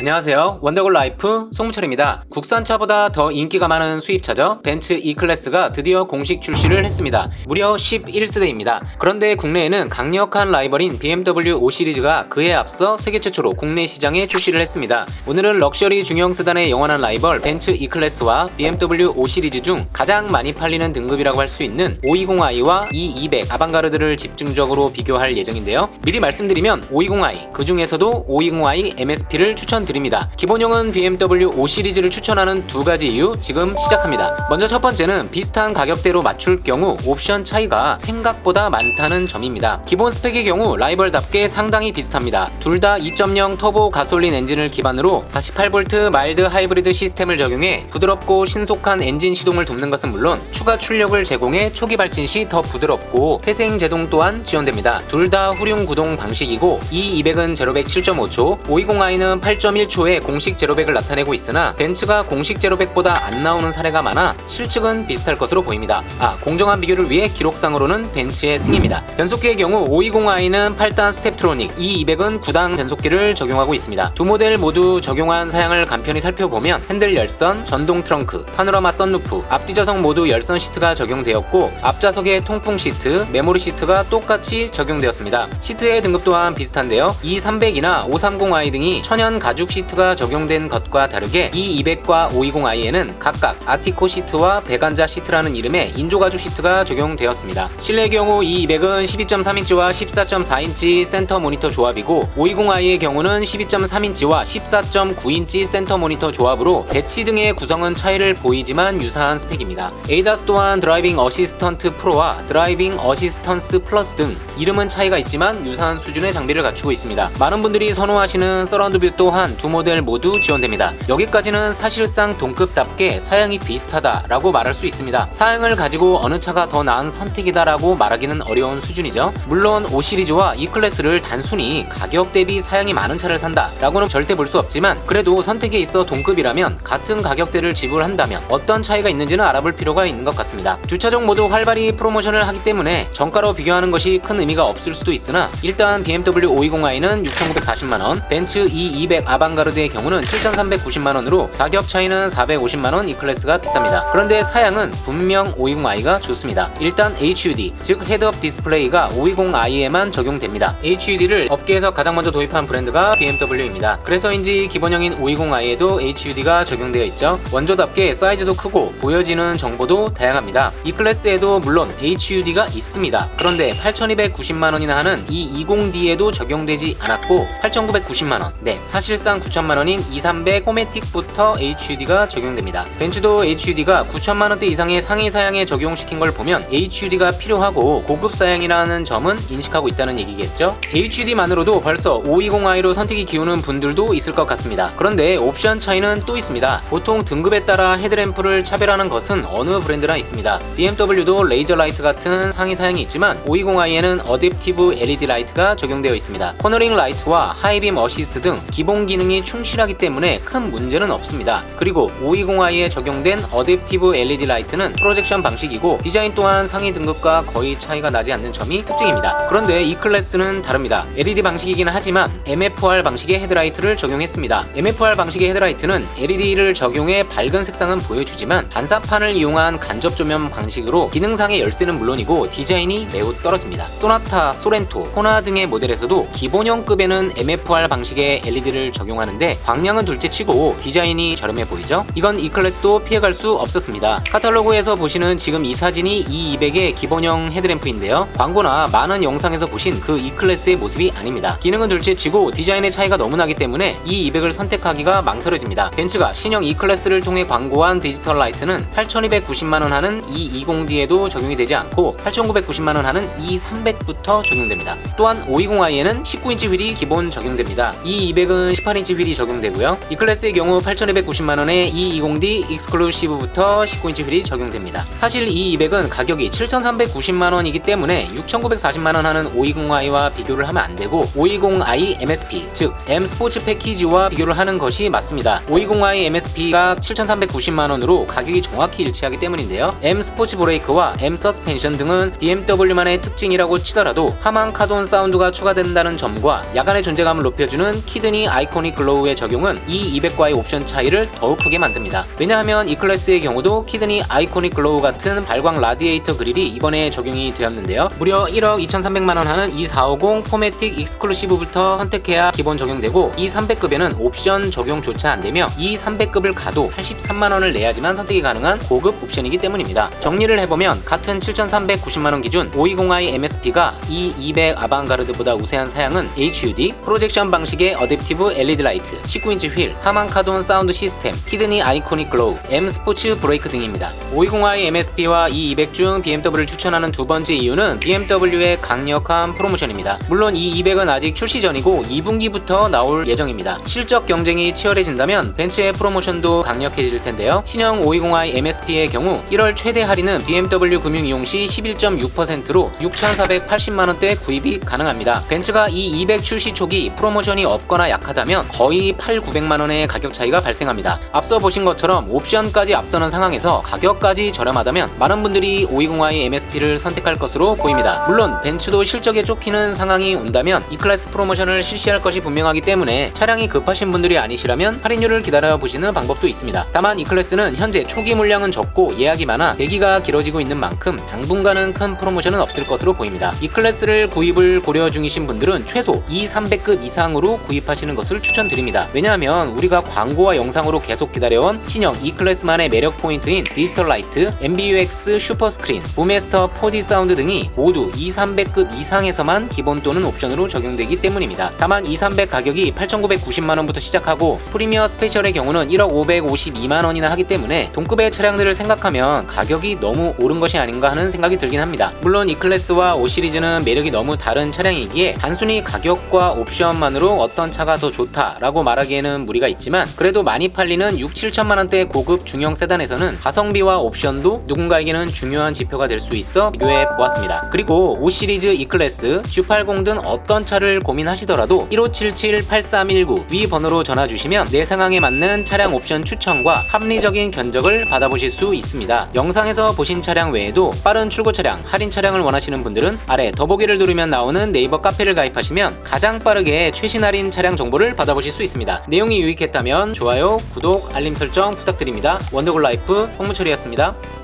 안녕하세요. 원더골 라이프 송무철입니다. 국산차보다 더 인기가 많은 수입차죠. 벤츠 E클래스가 드디어 공식 출시를 했습니다. 무려 11세대입니다. 그런데 국내에는 강력한 라이벌인 BMW 5 시리즈가 그에 앞서 세계 최초로 국내 시장에 출시를 했습니다. 오늘은 럭셔리 중형 세단의 영원한 라이벌 벤츠 E클래스와 BMW 5 시리즈 중 가장 많이 팔리는 등급이라고 할 수 있는 520i와 E200 아방가르드를 집중적으로 비교할 예정인데요. 미리 말씀드리면 520i, 그 중에서도 520i MSP를 추천드립니다. 기본형은 BMW 5 시리즈를 추천하는 두 가지 이유 지금 시작합니다. 먼저 첫 번째는 비슷한 가격대로 맞출 경우 옵션 차이가 생각보다 많다는 점입니다. 기본 스펙의 경우 라이벌답게 상당히 비슷합니다. 둘 다 2.0 터보 가솔린 엔진을 기반으로 48V 마일드 하이브리드 시스템을 적용해 부드럽고 신속한 엔진 시동을 돕는 것은 물론 추가 출력을 제공해 초기 발진 시 더 부드럽고 회생 제동 또한 지원됩니다. 둘 다 후륜 구동 방식이고 E200은 제로백 7.5초, 520i는 8.1초의 공식 제로백을 나타내고 있으나 벤츠가 공식 제로백보다 안 나오는 사례가 많아 실측은 비슷할 것으로 보입니다. 공정한 비교를 위해 기록상으로는 벤츠의 승입니다. 변속기의 경우 520i는 8단 스텝트로닉, E200은 9단 변속기를 적용하고 있습니다. 두 모델 모두 적용한 사양을 간편히 살펴보면 핸들 열선, 전동 트렁크, 파노라마 썬루프, 앞뒤좌석 모두 열선 시트가 적용되었고 앞좌석에 통풍 시트, 메모리 시트가 똑같이 적용되었습니다. 시트의 등급 또한 비슷한데요. E300이나 530i 등이 천연 가죽 시트가 적용된 것과 다르게 E200과 520i에는 각각 아티코 시트와 배관자 시트라는 이름의 인조가죽 시트가 적용되었습니다. 실내의 경우 E200은 12.3인치와 14.4인치 센터 모니터 조합이고 520i의 경우는 12.3인치와 14.9인치 센터 모니터 조합으로 배치 등의 구성은 차이를 보이지만 유사한 스펙입니다. ADAS 또한 드라이빙 어시스턴트 프로와 드라이빙 어시스턴스 플러스 등 이름은 차이가 있지만 유사한 수준의 장비를 갖추고 있습니다. 많은 분들이 선호하시는 서라운드 뷰 또한 두 모델 모두 지원됩니다. 여기까지는 사실상 동급답게 사양이 비슷하다라고 말할 수 있습니다. 사양을 가지고 어느 차가 더 나은 선택이다라고 말하기는 어려운 수준이죠. 물론 5 시리즈와 E클래스를 단순히 가격 대비 사양이 많은 차를 산다라고는 절대 볼 수 없지만 그래도 선택에 있어 동급이라면 같은 가격대를 지불한다면 어떤 차이가 있는지는 알아볼 필요가 있는 것 같습니다. 두 차 종 모두 활발히 프로모션을 하기 때문에 정가로 비교하는 것이 큰 의미가 없을 수도 있으나 일단 BMW 520i는 6,940만원, 벤츠 E200 아방가르드의 경우는 7,390만원으로 가격 차이는 450만원 E클래스가 비쌉니다. 그런데 사양은 분명 520i가 좋습니다. 일단 HUD, 즉 헤드업 디스플레이가 520i에만 적용됩니다. HUD를 업계에서 가장 먼저 도입한 브랜드가 BMW입니다. 그래서인지 기본형인 520i에도 HUD가 적용되어 있죠. 원조답게 사이즈도 크고 보여지는 정보도 다양합니다. E클래스에도 물론 HUD가 있습니다. 그런데 8,290만원이나 하는 이 20D에도 적용되지 않았고 8,990만원, 사실상 9천만원인 E300 포매틱부터 HUD가 적용됩니다. 벤츠도 HUD가 9천만원대 이상의 상위 사양에 적용시킨 걸 보면 HUD가 필요하고 고급 사양이라는 점은 인식하고 있다는 얘기겠죠. HUD만으로도 벌써 520i로 선택이 기우는 분들도 있을 것 같습니다. 그런데 옵션 차이는 또 있습니다. 보통 등급에 따라 헤드램프를 차별하는 것은 어느 브랜드나 있습니다. BMW도 레이저 라이트 같은 상위 사양이 있지만 520i에는 어댑티브 LED 라이트가 적용되어 있습니다. 코너링 라이트와 하이빔 어시스트 등 기본 기능이 충실하기 때문에 큰 문제는 없습니다. 그리고 520i에 적용된 어댑티브 LED 라이트는 프로젝션 방식이고 디자인 또한 상위 등급과 거의 차이가 나지 않는 점이 특징입니다. 그런데 E클래스는 다릅니다. LED 방식이긴 하지만 MFR 방식의 헤드라이트를 적용했습니다. MFR 방식의 헤드라이트는 LED를 적용해 밝은 색상은 보여주지만 반사판을 이용한 간접 조명 방식으로 기능상의 열쇠는 물론이고 디자인이 매우 떨어집니다. 소나타, 소렌토, 호나 등의 모델에서도 기본형급에는 MFR 방식의 LED를 적용하는데 광량은 둘째치고 디자인이 저렴해 보이죠? 이건 E클래스도 피해갈 수 없었습니다. 카탈로그에서 보시는 지금 이 사진이 E200의 기본형 헤드램프인데요. 광고나 많은 영상에서 보신 그 E클래스의 모습이 아닙니다. 기능은 둘째치고 디자인의 차이가 너무 나기 때문에 E200을 선택하기가 망설여집니다. 벤츠가 신형 E클래스를 통해 광고한 디지털 라이트는 8,290만원 하는 E20D에도 적용이 되지 않고 8,990만원 하는 E300부터 적용됩니다. 또한 520i에는 19인치 휠이 기본 적용됩니다. E200은 18인치 휠이 적용되고요. E클래스의 경우 8,290만원에 E20D 익스클루시브부터 19인치 휠이 적용됩니다. 사실 E200은 가격이 7,390만원이기 때문에 6,940만원 하는 520i와 비교를 하면 안되고 520i MSP, 즉 M 스포츠 패키지와 비교를 하는 것이 맞습니다. 520i MSP가 7,390만원으로 가격이 정확히 일치하기 때문인데요. M 스포츠 브레이크와 M 서스펜션 등은 BMW만의 특징이라고 치더라도 하만 카돈 사운드가 추가된다는 점과 야간의 존재감을 높여주는 키드니 아이코닉 아이코닉 글로우의 적용은 E200과의 옵션 차이를 더욱 크게 만듭니다. 왜냐하면 이 클래스의 경우도 키드니 아이코닉 글로우 같은 발광 라디에이터 그릴이 이번에 적용이 되었는데요. 무려 1억 2,300만원 하는 E450 포매틱 익스클루시브부터 선택해야 기본 적용되고 E300급에는 옵션 적용조차 안되며 E300급을 가도 83만원을 내야지만 선택이 가능한 고급 옵션이기 때문입니다. 정리를 해보면 같은 7,390만원 기준 520i MSP가 E200 아방가르드보다 우세한 사양은 HUD, 프로젝션 방식의 어댑티브 LED 라이트, 19인치 휠, 하만 카돈 사운드 시스템, 키드니 아이코닉 글로우, M 스포츠 브레이크 등입니다. 520i MSP와 E200 중 BMW를 추천하는 두 번째 이유는 BMW의 강력한 프로모션입니다. 물론 E200은 아직 출시 전이고 2분기부터 나올 예정입니다. 실적 경쟁이 치열해진다면 벤츠의 프로모션도 강력해질 텐데요. 신형 520i MSP의 경우 1월 최대 할인은 BMW 금융 이용 시 11.6%로 6,480만원대 구입이 가능합니다. 벤츠가 E200 출시 초기 프로모션이 없거나 약하다면 거의 8,900만원의 가격 차이가 발생합니다. 앞서 보신 것처럼 옵션까지 앞서는 상황에서 가격까지 저렴하다면 많은 분들이 520i MSP를 선택할 것으로 보입니다. 물론 벤츠도 실적에 쫓기는 상황이 온다면 E클래스 프로모션을 실시할 것이 분명하기 때문에 차량이 급하신 분들이 아니시라면 할인율을 기다려보시는 방법도 있습니다. 다만 E클래스는 현재 초기 물량은 적고 예약이 많아 대기가 길어지고 있는 만큼 당분간은 큰 프로모션은 없을 것으로 보입니다. E클래스를 구입을 고려 중이신 분들은 최소 E300급 이상으로 구입하시는 것을 추천드립니다. 왜냐하면 우리가 광고와 영상으로 계속 기다려온 신형 E클래스만의 매력 포인트인 디지털 라이트, MBUX 슈퍼스크린, 보메스터 4D 사운드 등이 모두 E300급 이상에서만 기본 또는 옵션으로 적용되기 때문입니다. 다만 E300 가격이 8,990만원부터 시작하고 프리미어 스페셜의 경우는 1억 552만원이나 하기 때문에 동급의 차량들을 생각하면 가격이 너무 오른 것이 아닌가 하는 생각이 들긴 합니다. 물론 E클래스와 5 시리즈는 매력이 너무 다른 차량이기에 단순히 가격과 옵션만으로 어떤 차가 더 좋다라고 말하기에는 무리가 있지만 그래도 많이 팔리는 6,7천만원대 고급 중형 세단에서는 가성비와 옵션도 누군가에게는 중요한 지표가 될 수 있어 비교해 보았습니다. 그리고 5 시리즈 E클래스, G80 등 어떤 차를 고민하시더라도 1577-8319 위 번호로 전화 주시면 내 상황에 맞는 차량 옵션 추천과 합리적인 견적을 받아보실 수 있습니다. 영상에서 보신 차량 외에도 빠른 출고 차량, 할인 차량을 원하시는 분들은 아래 더보기를 누르면 나오는 네이버 카페를 가입하시면 가장 빠르게 최신 할인 차량 정보를 받아보실 수 있습니다. 내용이 유익했다면 좋아요, 구독, 알림 설정 부탁드립니다. 원더골 라이프 홍무철이었습니다.